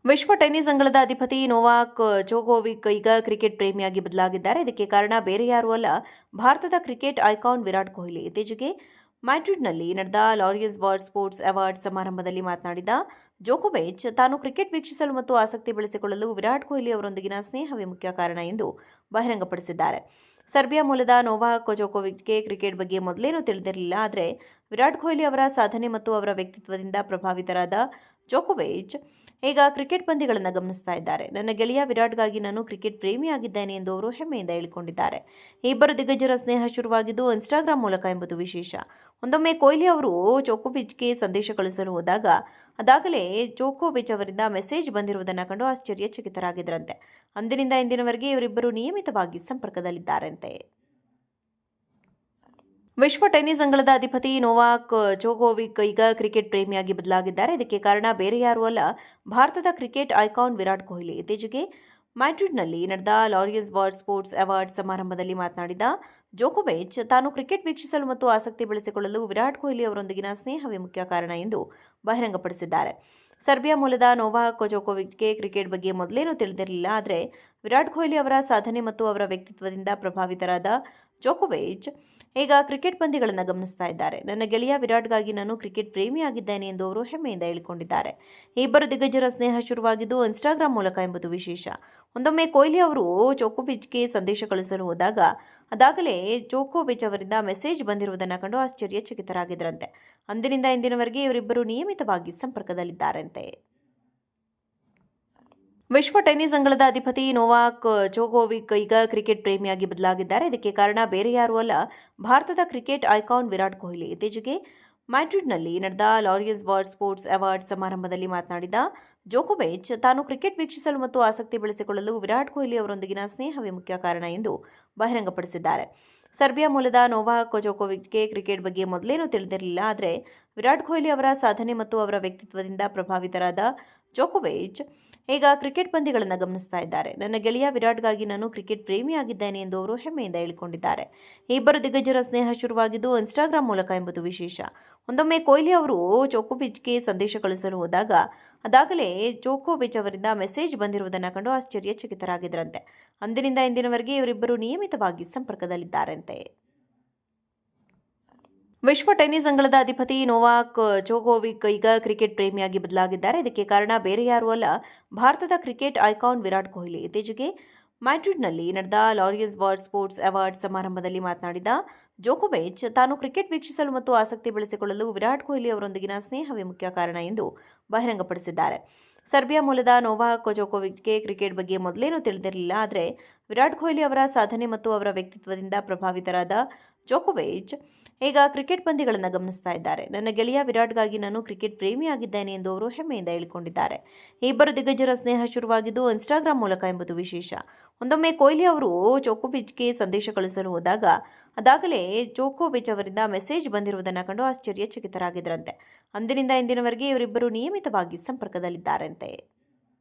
ವಿಶ್ವ ಟೆನ್ನಿಸ್ ಅಂಗಳದ ಅಧಿಪತಿ ನೋವಾಕ್ ಜೋಕೋವಿಕ್ ಈಗ ಕ್ರಿಕೆಟ್ ಪ್ರೇಮಿಯಾಗಿ ಬದಲಾಗಿದ್ದಾರೆ. ಇದಕ್ಕೆ ಕಾರಣ ಬೇರೆ ಯಾರೂ ಅಲ್ಲ, ಭಾರತದ ಕ್ರಿಕೆಟ್ ಐಕಾನ್ ವಿರಾಟ್ ಕೊಹ್ಲಿ. ಇತ್ತೀಚೆಗೆ ಮ್ಯಾಡ್ರಿಡ್ನಲ್ಲಿ ನಡೆದ ಲಾರಿಯಸ್ ವರ್ಲ್ಡ್ ಸ್ಪೋರ್ಟ್ಸ್ ಅವಾರ್ಡ್ ಸಮಾರಂಭದಲ್ಲಿ ಮಾತನಾಡಿದ ಜೋಕೋವಿಚ್, ತಾನು ಕ್ರಿಕೆಟ್ ವೀಕ್ಷಿಸಲು ಮತ್ತು ಆಸಕ್ತಿ ಬೆಳೆಸಿಕೊಳ್ಳಲು ವಿರಾಟ್ ಕೊಹ್ಲಿ ಅವರೊಂದಿಗಿನ ಸ್ನೇಹವೇ ಮುಖ್ಯ ಕಾರಣ ಎಂದು ಬಹಿರಂಗಪಡಿಸಿದ್ದಾರೆ. ಸರ್ಬಿಯಾ ಮೂಲದ ನೋವಾಕ್ ಜೋಕೋವಿಚ್ಗೆ ಕ್ರಿಕೆಟ್ ಬಗ್ಗೆ ಮೊದಲೇನೂ ತಿಳಿದಿರಲಿಲ್ಲ. ಆದರೆ ವಿರಾಟ್ ಕೊಹ್ಲಿ ಅವರ ಸಾಧನೆ ಮತ್ತು ಅವರ ವ್ಯಕ್ತಿತ್ವದಿಂದ ಪ್ರಭಾವಿತರಾದ ಜೋಕೋವಿಚ್ ಈಗ ಕ್ರಿಕೆಟ್ ಪಂದ್ಯಗಳನ್ನು ಗಮನಿಸ್ತಾ ಇದ್ದಾರೆ. ನನ್ನ ಗೆಳೆಯ ವಿರಾಟ್ಗಾಗಿ ನಾನು ಕ್ರಿಕೆಟ್ ಪ್ರೇಮಿಯಾಗಿದ್ದೇನೆ ಎಂದು ಅವರು ಹೆಮ್ಮೆಯಿಂದ ಹೇಳಿಕೊಂಡಿದ್ದಾರೆ. ಈ ಇಬ್ಬರು ದಿಗ್ಗಜರ ಸ್ನೇಹ ಶುರುವಾಗಿದ್ದು ಇನ್ಸ್ಟಾಗ್ರಾಂ ಮೂಲಕ ಎಂಬುದು ವಿಶೇಷ. ಒಂದೊಮ್ಮೆ ಕೊಹ್ಲಿ ಅವರು ಜೋಕೋವಿಚ್ಗೆ ಸಂದೇಶ ಕಳುಹಿಸಲು ಹೋದಾಗ ಅದಾಗಲೇ ಜೋಕೋವಿಚ್ ಅವರಿಂದ ಮೆಸೇಜ್ ಬಂದಿರುವುದನ್ನು ಕಂಡು ಆಶ್ಚರ್ಯಚಕಿತರಾಗಿದ್ದರಂತೆ. ಅಂದಿನಿಂದ ಇಂದಿನವರೆಗೆ ಇವರಿಬ್ಬರು ನಿಯಮಿತವಾಗಿ ಸಂಪರ್ಕದಲ್ಲಿದ್ದಾರಂತೆ. ವಿಶ್ವ ಟೆನ್ನಿಸ್ ಅಂಗಳದ ಅಧಿಪತಿ ನೋವಾಕ್ ಜೋಕೋವಿಕ್ ಈಗ ಕ್ರಿಕೆಟ್ ಪ್ರೇಮಿಯಾಗಿ ಬದಲಾಗಿದ್ದಾರೆ. ಇದಕ್ಕೆ ಕಾರಣ ಬೇರೆ ಯಾರೂ ಅಲ್ಲ, ಭಾರತದ ಕ್ರಿಕೆಟ್ ಐಕಾನ್ ವಿರಾಟ್ ಕೊಹ್ಲಿ. ಇತ್ತೀಚೆಗೆ ಮ್ಯಾಡ್ರಿಡ್ನಲ್ಲಿ ನಡೆದ ಲಾರಿಯಸ್ ವರ್ಲ್ಡ್ ಸ್ಪೋರ್ಟ್ಸ್ ಅವಾರ್ಡ್ ಸಮಾರಂಭದಲ್ಲಿ ಮಾತನಾಡಿದ ಜೋಕೋವಿಚ್, ತಾನು ಕ್ರಿಕೆಟ್ ವೀಕ್ಷಿಸಲು ಮತ್ತು ಆಸಕ್ತಿ ಬೆಳೆಸಿಕೊಳ್ಳಲು ವಿರಾಟ್ ಕೊಹ್ಲಿ ಅವರೊಂದಿಗಿನ ಸ್ನೇಹವೇ ಮುಖ್ಯ ಕಾರಣ ಎಂದು ಬಹಿರಂಗಪಡಿಸಿದ್ದಾರೆ. ಸರ್ಬಿಯಾ ಮೂಲದ ನೋವಾಕ್ ಜೋಕೋವಿಚ್ಗೆ ಕ್ರಿಕೆಟ್ ಬಗ್ಗೆ ಮೊದಲೇನೂ ತಿಳಿದಿರಲಿಲ್ಲ. ಆದರೆ ವಿರಾಟ್ ಕೊಹ್ಲಿ ಅವರ ಸಾಧನೆ ಮತ್ತು ಅವರ ವ್ಯಕ್ತಿತ್ವದಿಂದ ಪ್ರಭಾವಿತರಾದ ಜೋಕೋವಿಚ್ ಈಗ ಕ್ರಿಕೆಟ್ ಪಂದ್ಯಗಳನ್ನು ಗಮನಿಸ್ತಾ ಇದ್ದಾರೆ. ನನ್ನ ಗೆಳೆಯ ವಿರಾಟ್ಗಾಗಿ ನಾನು ಕ್ರಿಕೆಟ್ ಪ್ರೇಮಿಯಾಗಿದ್ದೇನೆ ಎಂದು ಅವರು ಹೆಮ್ಮೆಯಿಂದ ಹೇಳಿಕೊಂಡಿದ್ದಾರೆ. ಈ ಇಬ್ಬರು ದಿಗ್ಗಜರ ಸ್ನೇಹ ಶುರುವಾಗಿದ್ದು ಇನ್ಸ್ಟಾಗ್ರಾಂ ಮೂಲಕ ಎಂಬುದು ವಿಶೇಷ. ಒಂದೊಮ್ಮೆ ಕೊಹ್ಲಿ ಅವರು ಜೋಕೋವಿಚ್ಗೆ ಸಂದೇಶ ಕಳುಹಿಸಲು ಹೋದಾಗ ಅದಾಗಲೇ ಜೋಕೋವಿಚ್ ಅವರಿಂದ ಮೆಸೇಜ್ ಬಂದಿರುವುದನ್ನು ಕಂಡು ಆಶ್ಚರ್ಯಚಕಿತರಾಗಿದ್ದರಂತೆ. ಅಂದಿನಿಂದ ಇಂದಿನವರೆಗೆ ಇವರಿಬ್ಬರು ನಿಯಮಿತವಾಗಿ ಸಂಪರ್ಕದಲ್ಲಿದ್ದಾರಂತೆ. ವಿಶ್ವ ಟೆನ್ನಿಸ್ ಅಂಗಳದ ಅಧಿಪತಿ ನೋವಾಕ್ ಜೋಕೋವಿಕ್ ಈಗ ಕ್ರಿಕೆಟ್ ಪ್ರೇಮಿಯಾಗಿ ಬದಲಾಗಿದ್ದಾರೆ. ಇದಕ್ಕೆ ಕಾರಣ ಬೇರೆ ಯಾರೂ ಅಲ್ಲ, ಭಾರತದ ಕ್ರಿಕೆಟ್ ಐಕಾನ್ ವಿರಾಟ್ ಕೊಹ್ಲಿ. ಇತ್ತೀಚೆಗೆ ಮ್ಯಾಡ್ರಿಡ್ನಲ್ಲಿ ನಡೆದ ಲಾರಿಯಸ್ ವರ್ಲ್ಡ್ ಸ್ಪೋರ್ಟ್ಸ್ ಅವಾರ್ಡ್ ಸಮಾರಂಭದಲ್ಲಿ ಮಾತನಾಡಿದ ಜೋಕೋವಿಚ್, ತಾನು ಕ್ರಿಕೆಟ್ ವೀಕ್ಷಿಸಲು ಮತ್ತು ಆಸಕ್ತಿ ಬೆಳೆಸಿಕೊಳ್ಳಲು ವಿರಾಟ್ ಕೊಹ್ಲಿ ಅವರೊಂದಿಗಿನ ಸ್ನೇಹವೇ ಮುಖ್ಯ ಕಾರಣ ಎಂದು ಬಹಿರಂಗಪಡಿಸಿದ್ದಾರೆ. ಸರ್ಬಿಯಾ ಮೂಲದ ನೋವಾಕ್ ಜೋಕೋವಿಚ್ಗೆ ಕ್ರಿಕೆಟ್ ಬಗ್ಗೆ ಮೊದಲೇನೂ ತಿಳಿದಿರಲಿಲ್ಲ. ಆದರೆ ವಿರಾಟ್ ಕೊಹ್ಲಿ ಅವರ ಸಾಧನೆ ಮತ್ತು ಅವರ ವ್ಯಕ್ತಿತ್ವದಿಂದ ಪ್ರಭಾವಿತರಾದ ಜೋಕೋವಿಚ್ ಈಗ ಕ್ರಿಕೆಟ್ ಪಂದ್ಯಗಳನ್ನು ಗಮನಿಸ್ತಾ ಇದ್ದಾರೆ. ನನ್ನ ಗೆಳೆಯ ವಿರಾಟ್ಗಾಗಿ ನಾನು ಕ್ರಿಕೆಟ್ ಪ್ರೇಮಿಯಾಗಿದ್ದೇನೆ ಎಂದು ಅವರು ಹೆಮ್ಮೆಯಿಂದ ಹೇಳಿಕೊಂಡಿದ್ದಾರೆ. ಈ ಇಬ್ಬರು ದಿಗ್ಗಜರ ಸ್ನೇಹ ಶುರುವಾಗಿದ್ದು ಇನ್ಸ್ಟಾಗ್ರಾಂ ಮೂಲಕ ಎಂಬುದು ವಿಶೇಷ. ಒಂದೊಮ್ಮೆ ಕೊಹ್ಲಿ ಅವರು ಜೋಕೋವಿಚ್ಗೆ ಸಂದೇಶ ಕಳುಹಿಸಲು ಹೋದಾಗ ಅದಾಗಲೇ ಜೋಕೋವಿಚ್ ಅವರಿಂದ ಮೆಸೇಜ್ ಬಂದಿರುವುದನ್ನು ಕಂಡು ಆಶ್ಚರ್ಯಚಕಿತರಾಗಿದ್ದರಂತೆ. ಅಂದಿನಿಂದ ಇಂದಿನವರೆಗೆ ಇವರಿಬ್ಬರು ನಿಯಮಿತವಾಗಿ ಸಂಪರ್ಕದಲ್ಲಿದ್ದಾರಂತೆ. ವಿಶ್ವ ಟೆನ್ನಿಸ್ ಅಂಗಳದ ಅಧಿಪತಿ ನೋವಾಕ್ ಜೋಕೋವಿಕ್ ಈಗ ಕ್ರಿಕೆಟ್ ಪ್ರೇಮಿಯಾಗಿ ಬದಲಾಗಿದ್ದಾರೆ. ಇದಕ್ಕೆ ಕಾರಣ ಬೇರೆ ಯಾರೂ ಅಲ್ಲ, ಭಾರತದ ಕ್ರಿಕೆಟ್ ಐಕಾನ್ ವಿರಾಟ್ ಕೊಹ್ಲಿ. ಇತ್ತೀಚೆಗೆ ಮ್ಯಾಡ್ರಿಡ್ನಲ್ಲಿ ನಡೆದ ಲಾರಿಯಸ್ ವರ್ಲ್ಡ್ ಸ್ಪೋರ್ಟ್ಸ್ ಅವಾರ್ಡ್ ಸಮಾರಂಭದಲ್ಲಿ ಮಾತನಾಡಿದ ಜೋಕೋವಿಚ್, ತಾನು ಕ್ರಿಕೆಟ್ ವೀಕ್ಷಿಸಲು ಮತ್ತು ಆಸಕ್ತಿ ಬೆಳೆಸಿಕೊಳ್ಳಲು ವಿರಾಟ್ ಕೊಹ್ಲಿ ಅವರೊಂದಿಗಿನ ಸ್ನೇಹವೇ ಮುಖ್ಯ ಕಾರಣ ಎಂದು ಬಹಿರಂಗಪಡಿಸಿದ್ದಾರೆ. ಸರ್ಬಿಯಾ ಮೂಲದ ನೋವಾಕ್ ಜೋಕೋವಿಚ್ಗೆ ಕ್ರಿಕೆಟ್ ಬಗ್ಗೆ ಮೊದಲೇನೂ ತಿಳಿದಿರಲಿಲ್ಲ. ಆದರೆ ವಿರಾಟ್ ಕೊಹ್ಲಿ ಅವರ ಸಾಧನೆ ಮತ್ತು ಅವರ ವ್ಯಕ್ತಿತ್ವದಿಂದ ಪ್ರಭಾವಿತರಾದ ಜೋಕೋವಿಚ್ ಈಗ ಕ್ರಿಕೆಟ್ ಪಂದ್ಯಗಳನ್ನು ಗಮನಿಸ್ತಾ ಇದ್ದಾರೆ. ನನ್ನ ಗೆಳೆಯ ವಿರಾಟ್ಗಾಗಿ ನಾನು ಕ್ರಿಕೆಟ್ ಪ್ರೇಮಿಯಾಗಿದ್ದೇನೆ ಎಂದು ಅವರು ಹೆಮ್ಮೆಯಿಂದ ಹೇಳಿಕೊಂಡಿದ್ದಾರೆ. ಈ ಇಬ್ಬರು ದಿಗ್ಗಜರ ಸ್ನೇಹ ಶುರುವಾಗಿದ್ದು ಇನ್ಸ್ಟಾಗ್ರಾಂ ಮೂಲಕ ಎಂಬುದು ವಿಶೇಷ. ಒಂದೊಮ್ಮೆ ಕೊಹ್ಲಿ ಅವರು ಜೋಕೋವಿಚ್ಗೆ ಸಂದೇಶ ಕಳುಹಿಸಲು ಹೋದಾಗ ಅದಾಗಲೇ ಜೋಕೋವಿಚ್ ಅವರಿಂದ ಮೆಸೇಜ್ ಬಂದಿರುವುದನ್ನು ಕಂಡು ಆಶ್ಚರ್ಯಚಕಿತರಾಗಿದ್ದರಂತೆ. ಅಂದಿನಿಂದ ಇಂದಿನವರೆಗೆ ಇವರಿಬ್ಬರು ನಿಯಮಿತವಾಗಿ ಸಂಪರ್ಕದಲ್ಲಿದ್ದಾರಂತೆ.